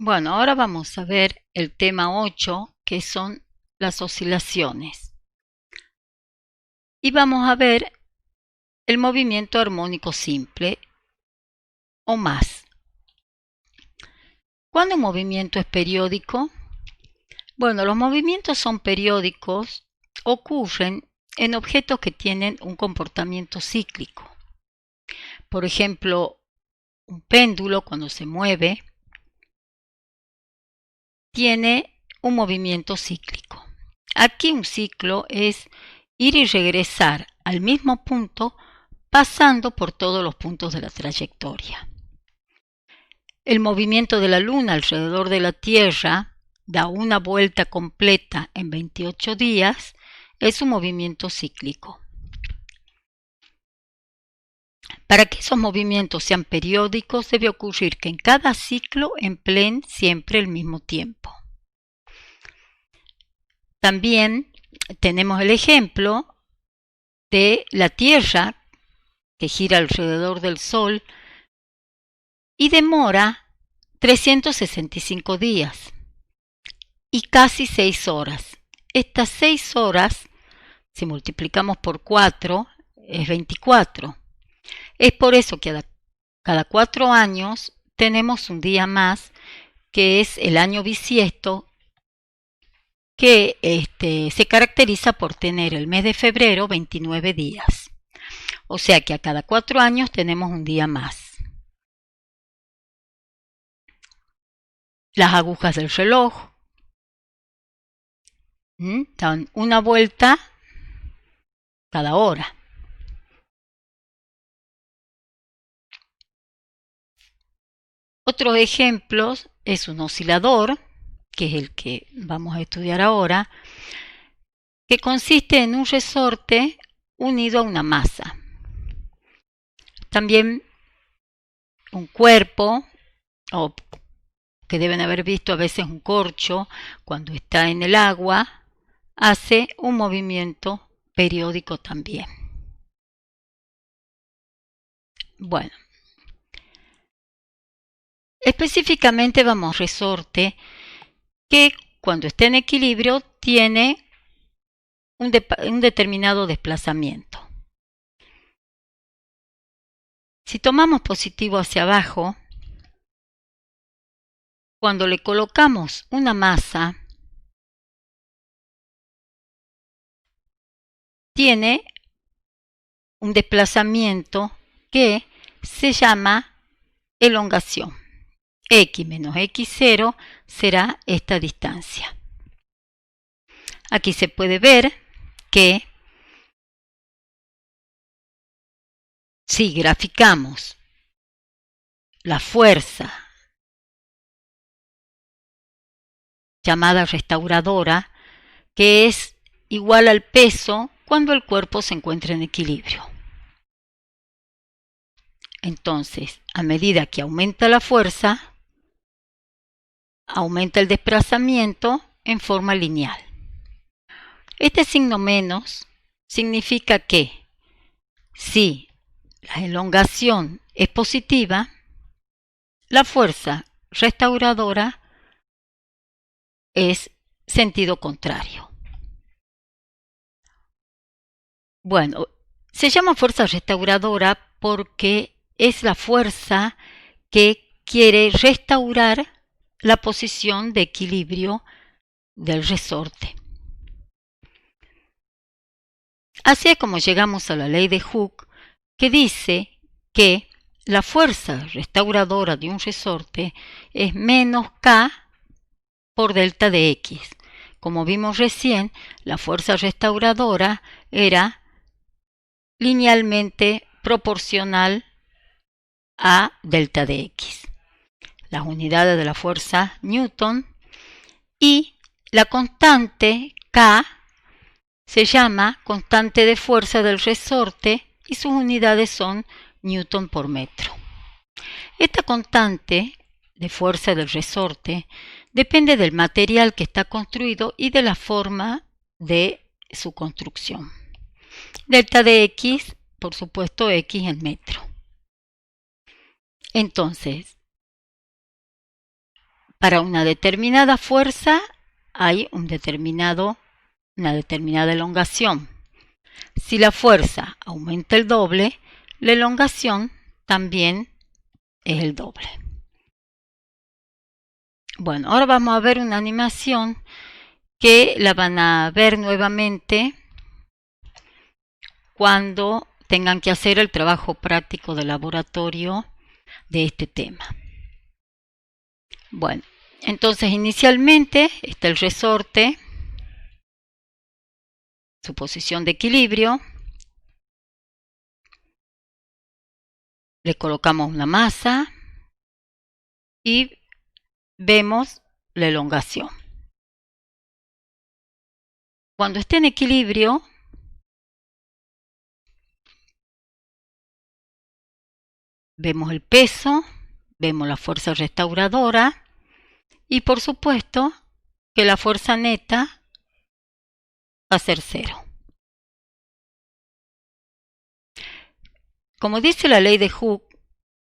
Bueno, ahora vamos a ver el tema 8, que son las oscilaciones. Y vamos a ver el movimiento armónico simple o más. ¿Cuándo un movimiento es periódico? Bueno, los movimientos son periódicos, ocurren en objetos que tienen un comportamiento cíclico. Por ejemplo, un péndulo cuando se mueve tiene un movimiento cíclico. Aquí un ciclo es ir y regresar al mismo punto pasando por todos los puntos de la trayectoria. El movimiento de la Luna alrededor de la Tierra da una vuelta completa en 28 días, es un movimiento cíclico. Para que esos movimientos sean periódicos debe ocurrir que en cada ciclo empleen siempre el mismo tiempo. También tenemos el ejemplo de la Tierra que gira alrededor del Sol y demora 365 días y casi 6 horas. Estas 6 horas, si multiplicamos por 4, es 24. Es por eso que cada 4 años tenemos un día más, que es el año bisiesto, que se caracteriza por tener el mes de febrero 29 días. O sea que a cada 4 años tenemos un día más. Las agujas del reloj dan una vuelta cada hora. Otros ejemplos es un oscilador, que es el que vamos a estudiar ahora, que consiste en un resorte unido a una masa. También un cuerpo, o que deben haber visto a veces un corcho, cuando está en el agua, hace un movimiento periódico también. Bueno, específicamente vamos resorte que cuando está en equilibrio tiene un determinado desplazamiento. Si tomamos positivo hacia abajo, cuando le colocamos una masa, tiene un desplazamiento que se llama elongación. X menos X0 será esta distancia. Aquí se puede ver que si graficamos la fuerza llamada restauradora, que es igual al peso cuando el cuerpo se encuentra en equilibrio. Entonces, a medida que aumenta la fuerza, aumenta el desplazamiento en forma lineal. Este signo menos significa que si la elongación es positiva, la fuerza restauradora es sentido contrario. Bueno, se llama fuerza restauradora porque es la fuerza que quiere restaurar la posición de equilibrio del resorte. Así es como llegamos a la ley de Hooke, que dice que la fuerza restauradora de un resorte es menos K por delta de X. Como vimos recién, la fuerza restauradora era linealmente proporcional a delta de X. Las unidades de la fuerza Newton y la constante K se llama constante de fuerza del resorte y sus unidades son Newton por metro. Esta constante de fuerza del resorte depende del material que está construido y de la forma de su construcción. Delta de X, por supuesto, X en metro. Entonces, Para una determinada fuerza hay una determinada elongación. Si la fuerza aumenta el doble, la elongación también es el doble. Bueno, ahora vamos a ver una animación que la van a ver nuevamente cuando tengan que hacer el trabajo práctico de laboratorio de este tema. Bueno, entonces inicialmente está el resorte, su posición de equilibrio. Le colocamos una masa y vemos la elongación. Cuando esté en equilibrio, vemos el peso, vemos la fuerza restauradora y por supuesto que la fuerza neta va a ser 0. Como dice la ley de Hooke,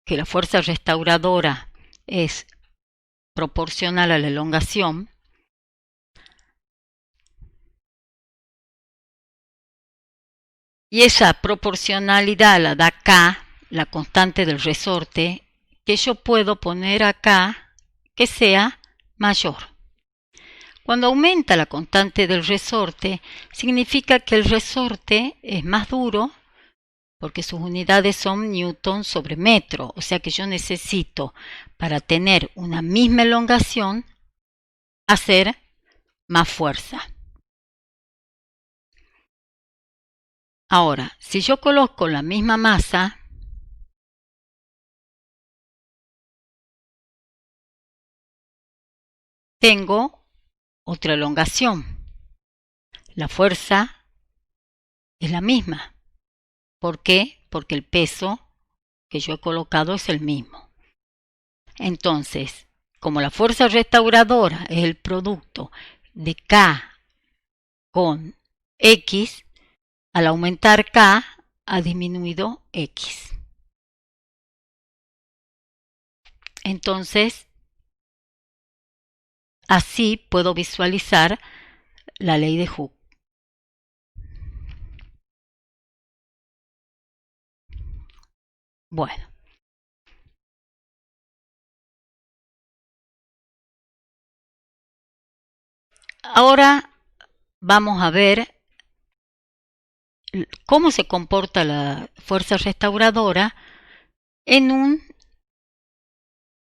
que la fuerza restauradora es proporcional a la elongación, y esa proporcionalidad la da K, la constante del resorte, que yo puedo poner acá que sea mayor. Cuando aumenta la constante del resorte, significa que el resorte es más duro porque sus unidades son newton sobre metro, o sea que yo necesito, para tener una misma elongación, hacer más fuerza. Ahora, si yo coloco la misma masa, tengo otra elongación. La fuerza es la misma. ¿Por qué? Porque el peso que yo he colocado es el mismo. Entonces, como la fuerza restauradora es el producto de K con X, al aumentar K ha disminuido X. Entonces, así puedo visualizar la ley de Hooke. Bueno. Ahora vamos a ver cómo se comporta la fuerza restauradora en un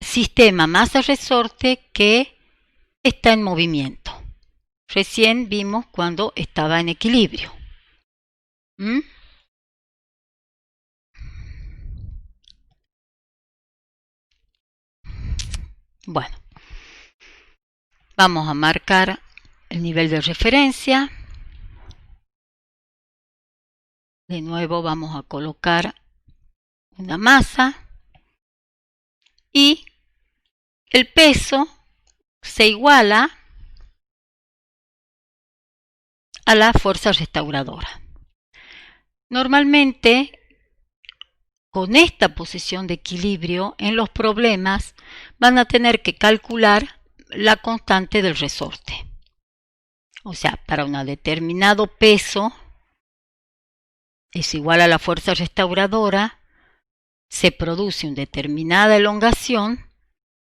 sistema masa-resorte que está en movimiento. Recién vimos cuando estaba en equilibrio. Bueno, vamos a marcar el nivel de referencia. De nuevo vamos a colocar una masa y el peso se iguala a la fuerza restauradora. Normalmente, con esta posición de equilibrio, en los problemas van a tener que calcular la constante del resorte. O sea, para un determinado peso es igual a la fuerza restauradora, se produce una determinada elongación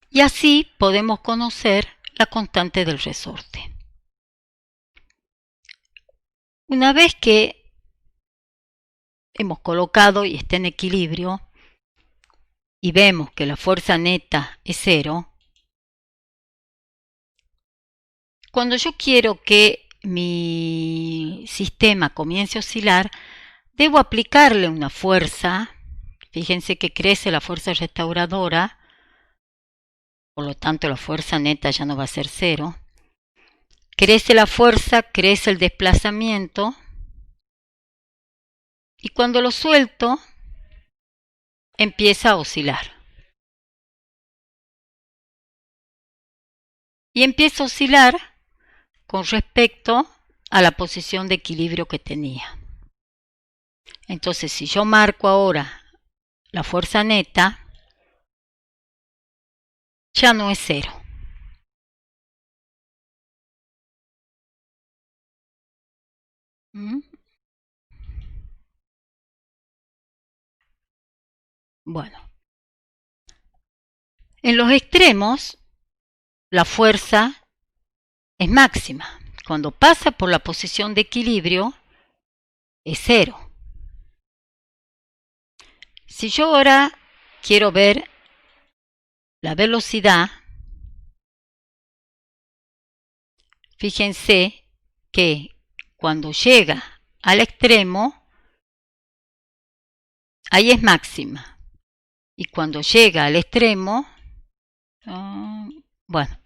y así podemos conocer la constante del resorte. Una vez que hemos colocado y está en equilibrio y vemos que la fuerza neta es 0, cuando yo quiero que mi sistema comience a oscilar, debo aplicarle una fuerza. Fíjense que crece la fuerza restauradora, por lo tanto la fuerza neta ya no va a ser 0. Crece la fuerza, crece el desplazamiento, y cuando lo suelto, empieza a oscilar. Y empieza a oscilar con respecto a la posición de equilibrio que tenía. Entonces, si yo marco ahora la fuerza neta, ya no es 0. Bueno, en los extremos la fuerza es máxima. Cuando pasa por la posición de equilibrio es 0. Si yo ahora quiero ver la velocidad, fíjense que cuando llega al extremo, ahí es máxima. Y cuando llega al extremo, bueno,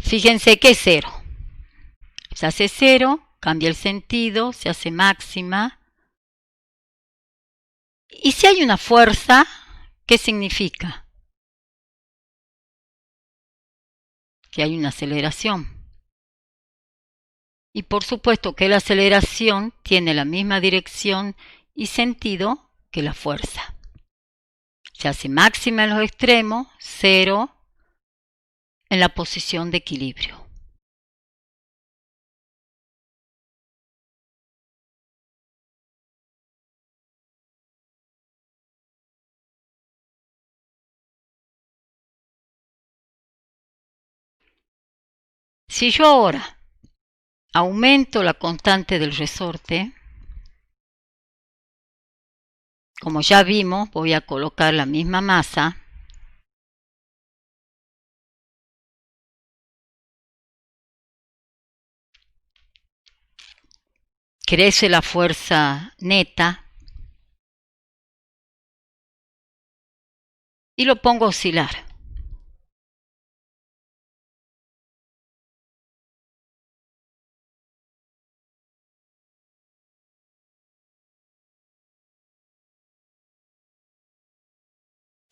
fíjense que es 0. Se hace 0, cambia el sentido, se hace máxima. Y si hay una fuerza, ¿qué significa? Que hay una aceleración. Y por supuesto que la aceleración tiene la misma dirección y sentido que la fuerza. Se hace máxima en los extremos, 0 en la posición de equilibrio. Si yo ahora aumento la constante del resorte, como ya vimos, voy a colocar la misma masa. Crece la fuerza neta y lo pongo a oscilar.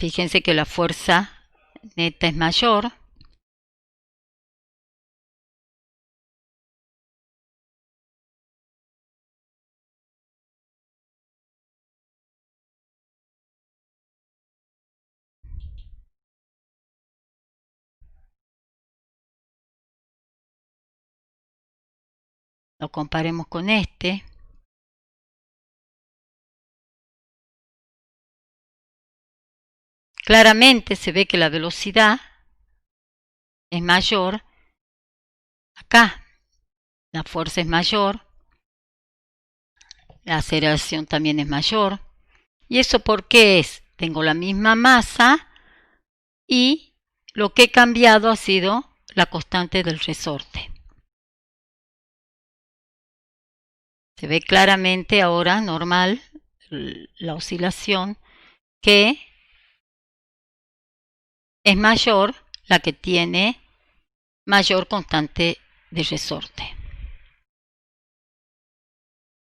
Fíjense que la fuerza neta es mayor. Lo comparemos con este. Claramente se ve que la velocidad es mayor. Acá la fuerza es mayor. La aceleración también es mayor. ¿Y eso por qué es? Tengo la misma masa y lo que he cambiado ha sido la constante del resorte. Se ve claramente ahora, normal, la oscilación, que es mayor la que tiene mayor constante de resorte.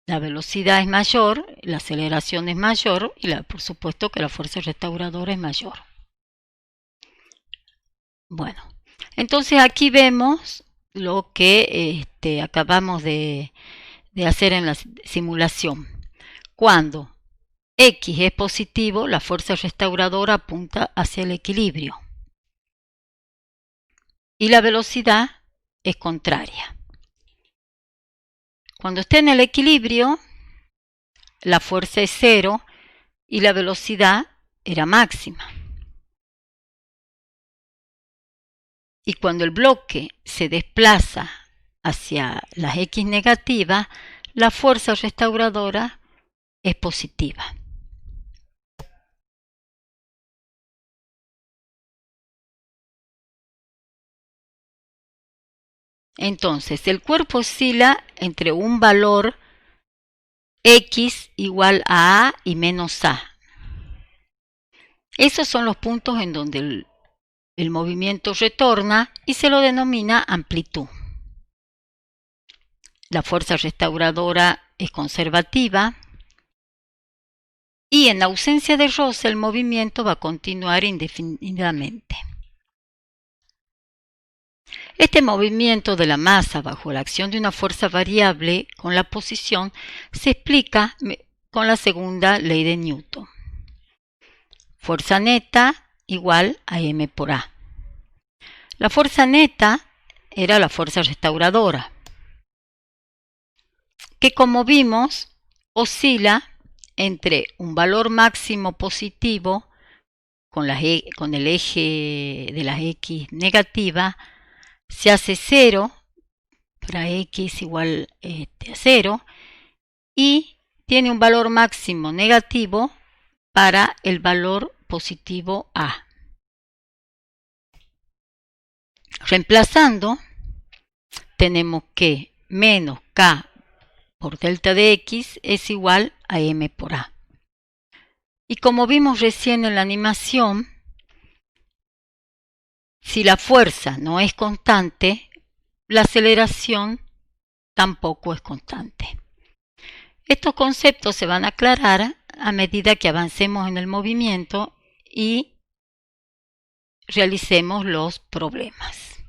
La velocidad es mayor, la aceleración es mayor y por supuesto que la fuerza restauradora es mayor. Bueno, entonces aquí vemos lo que acabamos de hacer en la simulación. Cuando X es positivo, la fuerza restauradora apunta hacia el equilibrio. Y la velocidad es contraria. Cuando esté en el equilibrio, la fuerza es 0 y la velocidad era máxima. Y cuando el bloque se desplaza hacia las X negativas, la fuerza restauradora es positiva. Entonces, el cuerpo oscila entre un valor X igual a A y menos A. Esos son los puntos en donde el movimiento retorna y se lo denomina amplitud. La fuerza restauradora es conservativa y en ausencia de roce el movimiento va a continuar indefinidamente. Este movimiento de la masa bajo la acción de una fuerza variable con la posición se explica con la segunda ley de Newton. Fuerza neta igual a m por a. La fuerza neta era la fuerza restauradora, que como vimos oscila entre un valor máximo positivo con el eje de las x negativa, se hace 0 para x igual a 0 y tiene un valor máximo negativo para el valor positivo a. Reemplazando, tenemos que menos k por delta de x es igual a m por a. Y como vimos recién en la animación, si la fuerza no es constante, la aceleración tampoco es constante. Estos conceptos se van a aclarar a medida que avancemos en el movimiento y realicemos los problemas.